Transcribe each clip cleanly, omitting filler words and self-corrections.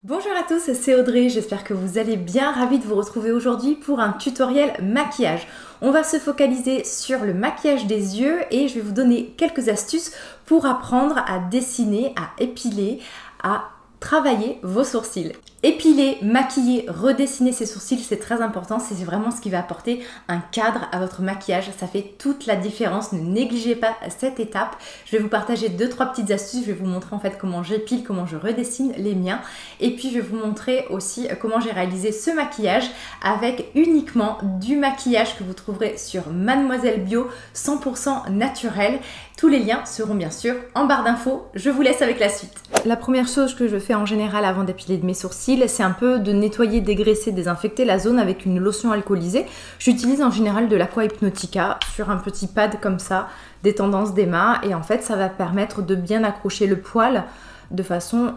Bonjour à tous, c'est Audrey, j'espère que vous allez bien, ravie de vous retrouver aujourd'hui pour un tutoriel maquillage. On va se focaliser sur le maquillage des yeux et je vais vous donner quelques astuces pour apprendre à dessiner, à épiler, à travailler vos sourcils. Épiler, maquiller, redessiner ses sourcils, c'est très important, c'est vraiment ce qui va apporter un cadre à votre maquillage, ça fait toute la différence, ne négligez pas cette étape. Je vais vous partager 2-3 petites astuces, je vais vous montrer en fait comment j'épile, comment je redessine les miens et puis je vais vous montrer aussi comment j'ai réalisé ce maquillage avec uniquement du maquillage que vous trouverez sur Mademoiselle Bio 100% naturel. Tous les liens seront bien sûr en barre d'infos. Je vous laisse avec la suite. La première chose que je fais en général avant d'épiler mes sourcils, c'est un peu de nettoyer, dégraisser, désinfecter la zone avec une lotion alcoolisée. J'utilise en général de l'Aqua Hypnotica sur un petit pad comme ça, des tendances d'Emma. Et en fait, ça va permettre de bien accrocher le poil de façon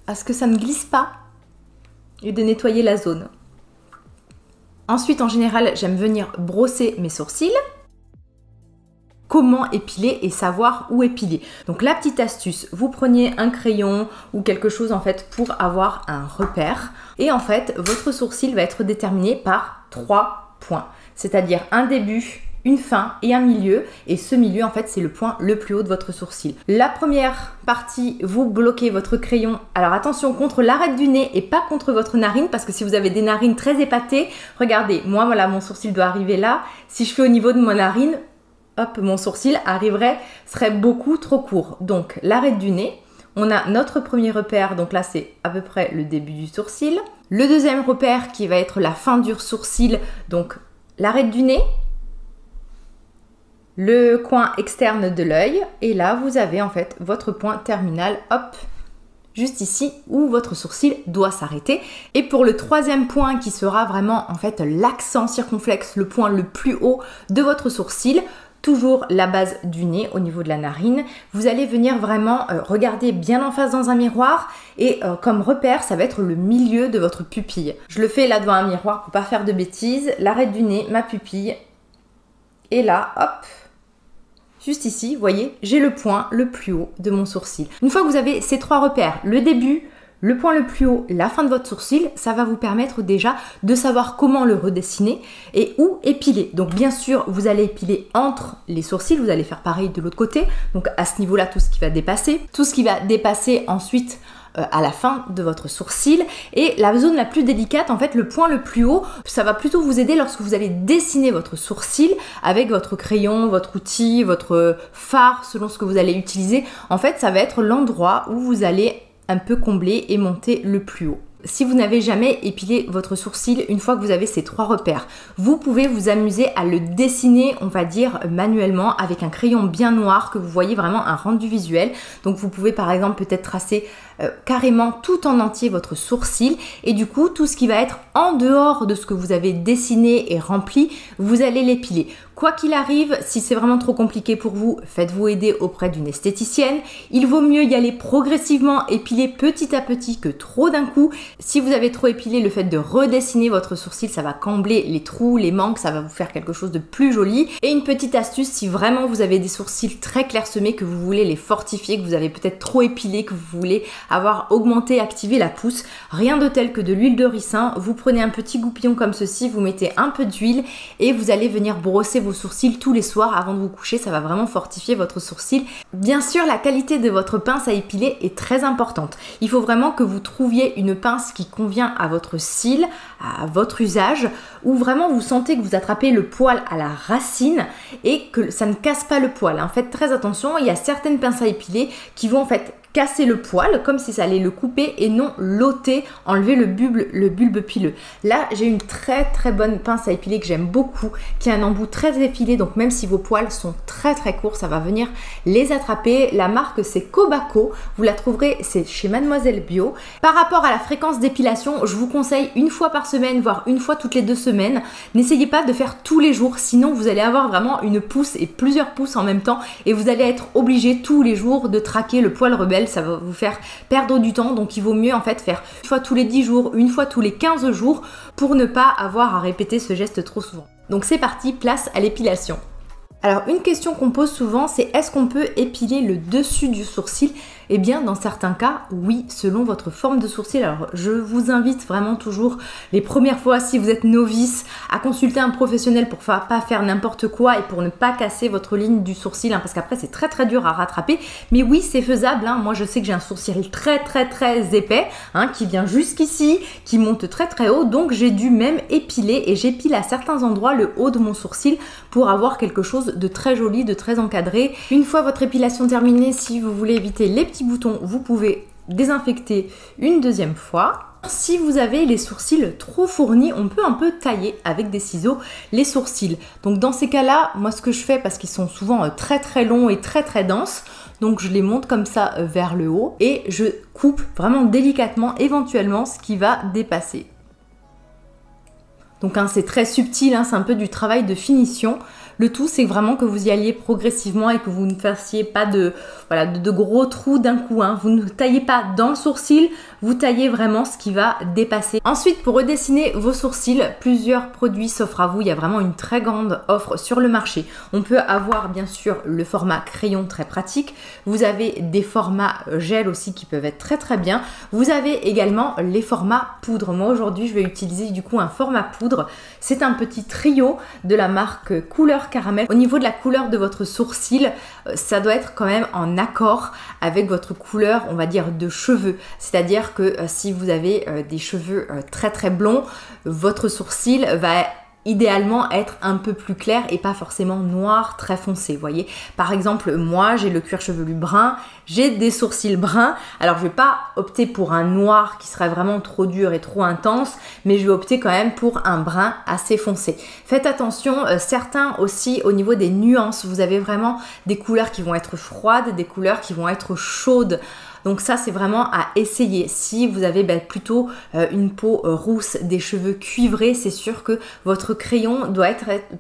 à ce que ça ne glisse pas et de nettoyer la zone. Ensuite, en général, j'aime venir brosser mes sourcils. Comment épiler et savoir où épiler. Donc la petite astuce, vous preniez un crayon ou quelque chose en fait pour avoir un repère et en fait votre sourcil va être déterminé par 3 points, c'est-à-dire un début, une fin et un milieu, et ce milieu en fait c'est le point le plus haut de votre sourcil. La première partie, vous bloquez votre crayon, alors attention contre l'arête du nez et pas contre votre narine, parce que si vous avez des narines très épatées, regardez, moi voilà mon sourcil doit arriver là, si je fais au niveau de mon narine, hop, mon sourcil serait beaucoup trop court. Donc l'arête du nez, on a notre premier repère, donc là c'est à peu près le début du sourcil. Le deuxième repère qui va être la fin du sourcil, donc l'arête du nez, le coin externe de l'œil, et là vous avez en fait votre point terminal, hop, juste ici où votre sourcil doit s'arrêter. Et pour le troisième point qui sera vraiment en fait l'accent circonflexe, le point le plus haut de votre sourcil, toujours la base du nez au niveau de la narine, vous allez venir vraiment regarder bien en face dans un miroir et comme repère, ça va être le milieu de votre pupille. Je le fais là devant un miroir pour pas faire de bêtises, l'arête du nez, ma pupille, et là, hop, juste ici, vous voyez, j'ai le point le plus haut de mon sourcil. Une fois que vous avez ces 3 repères, le début, le point le plus haut, la fin de votre sourcil, ça va vous permettre déjà de savoir comment le redessiner et où épiler. Donc bien sûr, vous allez épiler entre les sourcils, vous allez faire pareil de l'autre côté. Donc à ce niveau-là, tout ce qui va dépasser ensuite à la fin de votre sourcil. Et la zone la plus délicate, en fait, le point le plus haut, ça va plutôt vous aider lorsque vous allez dessiner votre sourcil avec votre crayon, votre outil, votre fard, selon ce que vous allez utiliser. En fait, ça va être l'endroit où vous allez un peu combler et monter le plus haut. Si vous n'avez jamais épilé votre sourcil, une fois que vous avez ces 3 repères, vous pouvez vous amuser à le dessiner, on va dire, manuellement avec un crayon bien noir que vous voyez vraiment un rendu visuel. Donc vous pouvez par exemple peut-être tracer carrément tout en entier votre sourcil et du coup tout ce qui va être en dehors de ce que vous avez dessiné et rempli, vous allez l'épiler. Quoi qu'il arrive, si c'est vraiment trop compliqué pour vous, faites-vous aider auprès d'une esthéticienne. Il vaut mieux y aller progressivement, épiler petit à petit que trop d'un coup. Si vous avez trop épilé, le fait de redessiner votre sourcil, ça va combler les trous, les manques, ça va vous faire quelque chose de plus joli. Et une petite astuce, si vraiment vous avez des sourcils très clairsemés, que vous voulez les fortifier, que vous avez peut-être trop épilé, que vous voulez avoir augmenté, activé la pousse, rien de tel que de l'huile de ricin. Vous prenez un petit goupillon comme ceci, vous mettez un peu d'huile et vous allez venir brosser vos sourcils tous les soirs avant de vous coucher, ça va vraiment fortifier votre sourcil. Bien sûr, la qualité de votre pince à épiler est très importante. Il faut vraiment que vous trouviez une pince qui convient à votre cil, à votre usage, où vraiment vous sentez que vous attrapez le poil à la racine et que ça ne casse pas le poil. Faites très attention, il y a certaines pinces à épiler qui vont en fait casser le poil comme si ça allait le couper et non l'ôter, enlever le bulbe pileux. Là, j'ai une très bonne pince à épiler que j'aime beaucoup, qui a un embout très effilé, donc même si vos poils sont très courts, ça va venir les attraper. La marque c'est Kobako, vous la trouverez, c'est chez Mademoiselle Bio. Par rapport à la fréquence d'épilation, je vous conseille une fois par semaine, voire une fois toutes les 2 semaines. N'essayez pas de faire tous les jours, sinon vous allez avoir vraiment une pousse et plusieurs pousses en même temps et vous allez être obligé tous les jours de traquer le poil rebelle, ça va vous faire perdre du temps. Donc il vaut mieux en fait faire une fois tous les 10 jours, une fois tous les 15 jours pour ne pas avoir à répéter ce geste trop souvent. Donc c'est parti, place à l'épilation. Alors une question qu'on pose souvent, c'est est-ce qu'on peut épiler le dessus du sourcil? Eh bien, dans certains cas, oui, selon votre forme de sourcil. Alors, je vous invite vraiment toujours, les premières fois, si vous êtes novice, à consulter un professionnel pour pas faire n'importe quoi et pour ne pas casser votre ligne du sourcil, hein, parce qu'après, c'est très très dur à rattraper. Mais oui, c'est faisable, hein. Moi, je sais que j'ai un sourcil très très très épais, hein, qui vient jusqu'ici, qui monte très très haut. Donc, j'ai dû même épiler et j'épile à certains endroits le haut de mon sourcil pour avoir quelque chose de très joli, de très encadré. Une fois votre épilation terminée, si vous voulez éviter les petits boutons, vous pouvez désinfecter une deuxième fois. Si vous avez les sourcils trop fournis, on peut un peu tailler avec des ciseaux les sourcils. Donc dans ces cas-là, moi ce que je fais, parce qu'ils sont souvent très très longs et très très denses, donc je les monte comme ça vers le haut et je coupe vraiment délicatement éventuellement ce qui va dépasser. Donc hein, c'est très subtil, hein, c'est un peu du travail de finition. Le tout, c'est vraiment que vous y alliez progressivement et que vous ne fassiez pas de gros trous d'un coup, hein. Vous ne taillez pas dans le sourcil, vous taillez vraiment ce qui va dépasser. Ensuite, pour redessiner vos sourcils, plusieurs produits s'offrent à vous. Il y a vraiment une très grande offre sur le marché. On peut avoir bien sûr le format crayon très pratique. Vous avez des formats gel aussi qui peuvent être très très bien. Vous avez également les formats poudre. Moi aujourd'hui, je vais utiliser du coup un format poudre. C'est un petit trio de la marque Couleur Caramel. Au niveau de la couleur de votre sourcil, ça doit être quand même en accord avec votre couleur, on va dire, de cheveux. C'est-à-dire que si vous avez des cheveux très très blonds, votre sourcil va idéalement être un peu plus clair et pas forcément noir très foncé, vous voyez. Par exemple, moi j'ai le cuir chevelu brun, j'ai des sourcils bruns, alors je vais pas opter pour un noir qui serait vraiment trop dur et trop intense, mais je vais opter quand même pour un brun assez foncé. Faites attention, certains aussi au niveau des nuances, vous avez vraiment des couleurs qui vont être froides, des couleurs qui vont être chaudes. Donc ça, c'est vraiment à essayer. Si vous avez plutôt une peau rousse, des cheveux cuivrés, c'est sûr que votre crayon doit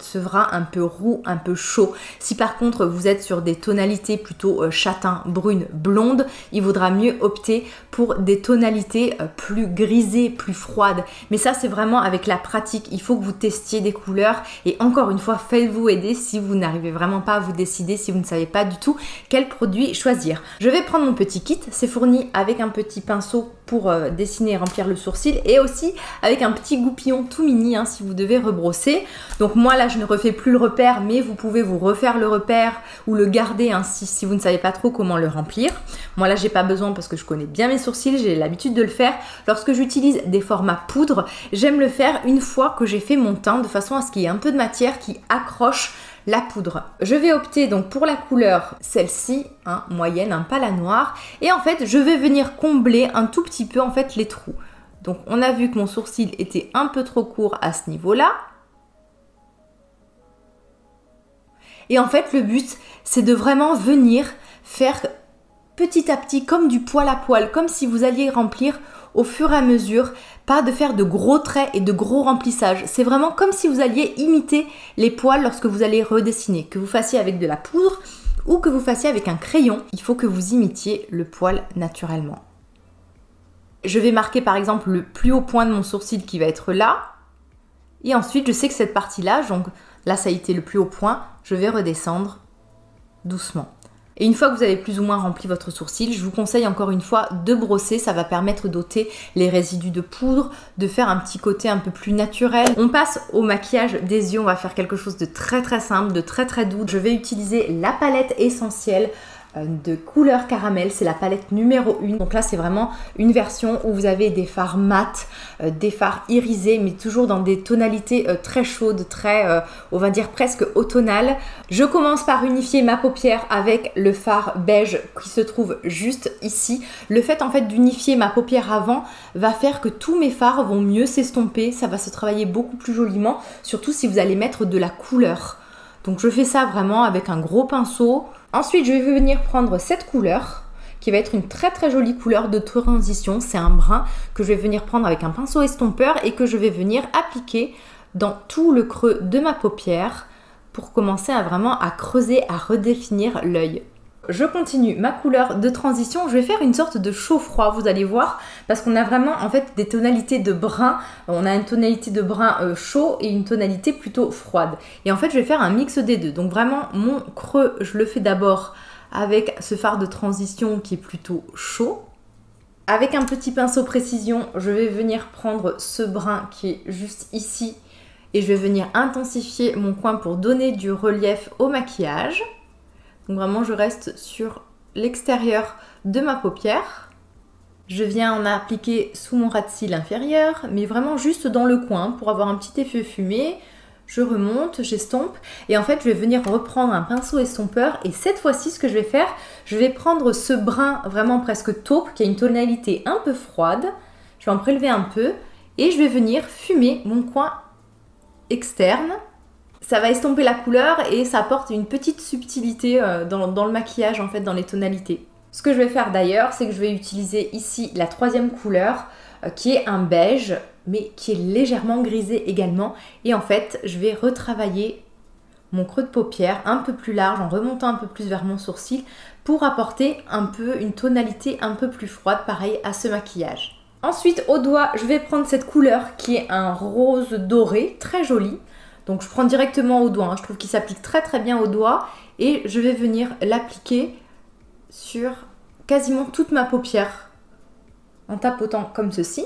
sera un peu roux, un peu chaud. Si par contre, vous êtes sur des tonalités plutôt châtain, brune, blonde, il vaudra mieux opter pour des tonalités plus grisées, plus froides. Mais ça, c'est vraiment avec la pratique. Il faut que vous testiez des couleurs. Et encore une fois, faites-vous aider si vous n'arrivez vraiment pas à vous décider, si vous ne savez pas du tout quel produit choisir. Je vais prendre mon petit kit. C'est fourni avec un petit pinceau pour dessiner et remplir le sourcil et aussi avec un petit goupillon tout mini, hein, si vous devez rebrosser. Donc moi là je ne refais plus le repère, mais vous pouvez vous refaire le repère ou le garder, hein, si vous ne savez pas trop comment le remplir. Moi là j'ai pas besoin parce que je connais bien mes sourcils, j'ai l'habitude de le faire. Lorsque j'utilise des formats poudre, j'aime le faire une fois que j'ai fait mon teint, de façon à ce qu'il y ait un peu de matière qui accroche la poudre. Je vais opter donc pour la couleur, celle-ci, hein, moyenne, hein, pas la noire. Et en fait, je vais venir combler un tout petit peu en fait les trous. Donc on a vu que mon sourcil était un peu trop court à ce niveau-là. Et en fait, le but, c'est de vraiment venir faire petit à petit comme du poil à poil, comme si vous alliez remplir au fur et à mesure, pas de faire de gros traits et de gros remplissages. C'est vraiment comme si vous alliez imiter les poils lorsque vous allez redessiner, que vous fassiez avec de la poudre ou que vous fassiez avec un crayon. Il faut que vous imitiez le poil naturellement. Je vais marquer par exemple le plus haut point de mon sourcil qui va être là. Et ensuite, je sais que cette partie-là, donc là ça a été le plus haut point, je vais redescendre doucement. Et une fois que vous avez plus ou moins rempli votre sourcil, je vous conseille encore une fois de brosser. Ça va permettre d'ôter les résidus de poudre, de faire un petit côté un peu plus naturel. On passe au maquillage des yeux. On va faire quelque chose de très très simple, de très très doux. Je vais utiliser la palette essentielle de Couleur Caramel, c'est la palette numéro 1. Donc là c'est vraiment une version où vous avez des fards mat, des fards irisés, mais toujours dans des tonalités très chaudes, très on va dire presque automnales. Je commence par unifier ma paupière avec le fard beige qui se trouve juste ici. Le fait en fait d'unifier ma paupière avant va faire que tous mes fards vont mieux s'estomper, ça va se travailler beaucoup plus joliment, surtout si vous allez mettre de la couleur. Donc je fais ça vraiment avec un gros pinceau. Ensuite, je vais venir prendre cette couleur qui va être une très très jolie couleur de transition. C'est un brun que je vais venir prendre avec un pinceau estompeur et que je vais venir appliquer dans tout le creux de ma paupière pour commencer à vraiment creuser, à redéfinir l'œil. Je continue ma couleur de transition, je vais faire une sorte de chaud-froid, vous allez voir, parce qu'on a vraiment en fait des tonalités de brun, on a une tonalité de brun chaud et une tonalité plutôt froide. Et en fait je vais faire un mix des deux, donc vraiment mon creux je le fais d'abord avec ce fard de transition qui est plutôt chaud. Avec un petit pinceau précision, je vais venir prendre ce brun qui est juste ici et je vais venir intensifier mon coin pour donner du relief au maquillage. Donc vraiment, je reste sur l'extérieur de ma paupière. Je viens en appliquer sous mon ras de cils inférieur, mais vraiment juste dans le coin pour avoir un petit effet fumé. Je remonte, j'estompe et en fait je vais venir reprendre un pinceau estompeur et cette fois-ci ce que je vais faire, je vais prendre ce brun vraiment presque taupe qui a une tonalité un peu froide, je vais en prélever un peu et je vais venir fumer mon coin externe. Ça va estomper la couleur et ça apporte une petite subtilité dans le maquillage en fait, dans les tonalités. Ce que je vais faire d'ailleurs, c'est que je vais utiliser ici la troisième couleur qui est un beige mais qui est légèrement grisé également et en fait je vais retravailler mon creux de paupière un peu plus large en remontant un peu plus vers mon sourcil pour apporter un peu une tonalité un peu plus froide pareil à ce maquillage. Ensuite au doigt je vais prendre cette couleur qui est un rose doré très joli, donc je prends directement au doigt, je trouve qu'il s'applique très très bien au doigt et je vais venir l'appliquer sur quasiment toute ma paupière en tapotant comme ceci.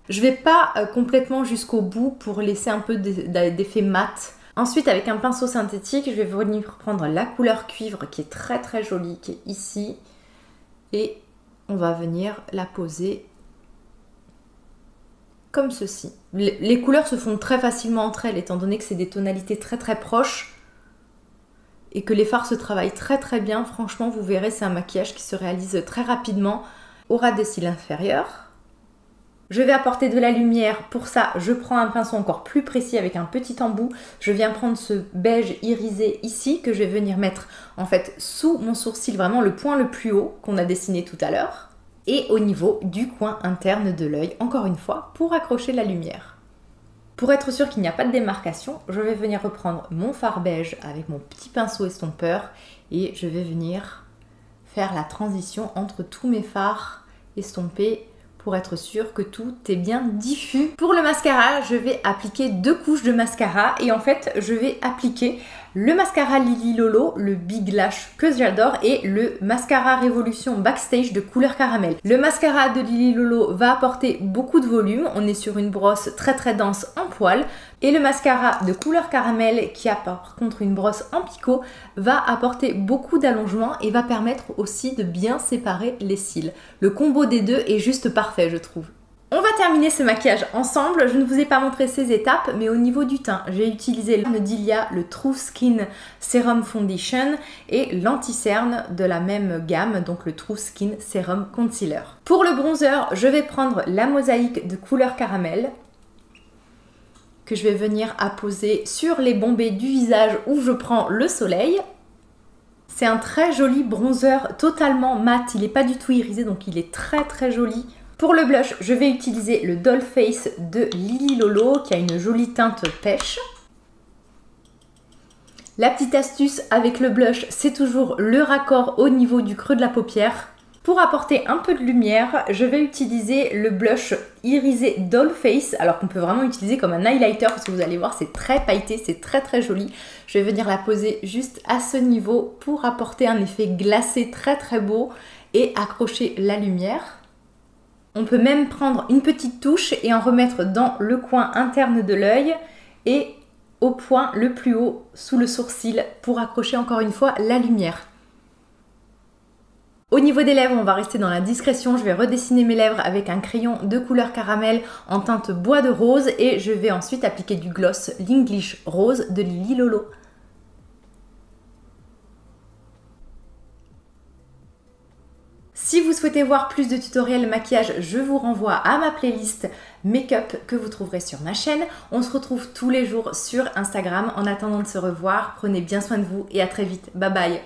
Je vais pas complètement jusqu'au bout pour laisser un peu d'effet mat. Ensuite, avec un pinceau synthétique, je vais venir prendre la couleur cuivre qui est très très jolie, qui est ici. Et on va venir la poser comme ceci. Les couleurs se font très facilement entre elles, étant donné que c'est des tonalités très très proches. Et que les fards se travaillent très très bien. Franchement, vous verrez, c'est un maquillage qui se réalise très rapidement au ras des cils inférieurs. Je vais apporter de la lumière, pour ça je prends un pinceau encore plus précis avec un petit embout. Je viens prendre ce beige irisé ici que je vais venir mettre en fait sous mon sourcil, vraiment le point le plus haut qu'on a dessiné tout à l'heure. Et au niveau du coin interne de l'œil, encore une fois, pour accrocher la lumière. Pour être sûr qu'il n'y a pas de démarcation, je vais venir reprendre mon fard beige avec mon petit pinceau estompeur et je vais venir faire la transition entre tous mes fards estompés pour être sûr que tout est bien diffus. Pour le mascara, je vais appliquer 2 couches de mascara et en fait, je vais appliquer le mascara Lily Lolo, le Big Lash que j'adore et le mascara Révolution Backstage de couleur caramel. Le mascara de Lily Lolo va apporter beaucoup de volume, on est sur une brosse très très dense en poil et le mascara de couleur caramel qui a par contre une brosse en picot va apporter beaucoup d'allongement et va permettre aussi de bien séparer les cils. Le combo des deux est juste parfait je trouve. On va terminer ce maquillage ensemble. Je ne vous ai pas montré ces étapes, mais au niveau du teint, j'ai utilisé le Delia, le True Skin Serum Foundation et l'anti-cerne de la même gamme, donc le True Skin Serum Concealer. Pour le bronzer, je vais prendre la mosaïque de couleur caramel que je vais venir apposer sur les bombées du visage où je prends le soleil. C'est un très joli bronzer totalement mat, il n'est pas du tout irisé, donc il est très très joli. Pour le blush, je vais utiliser le Doll Face de Lily Lolo qui a une jolie teinte pêche. La petite astuce avec le blush, c'est toujours le raccord au niveau du creux de la paupière. Pour apporter un peu de lumière, je vais utiliser le blush irisé Doll Face, alors qu'on peut vraiment utiliser comme un highlighter parce que vous allez voir, c'est très pailleté, c'est très très joli. Je vais venir la poser juste à ce niveau pour apporter un effet glacé très très beau et accrocher la lumière. On peut même prendre une petite touche et en remettre dans le coin interne de l'œil et au point le plus haut sous le sourcil pour accrocher encore une fois la lumière. Au niveau des lèvres, on va rester dans la discrétion. Je vais redessiner mes lèvres avec un crayon de couleur caramel en teinte bois de rose et je vais ensuite appliquer du gloss l'English Rose de Lily Lolo. Si vous souhaitez voir plus de tutoriels maquillage, je vous renvoie à ma playlist make-up que vous trouverez sur ma chaîne. On se retrouve tous les jours sur Instagram. En attendant de se revoir, prenez bien soin de vous et à très vite. Bye bye.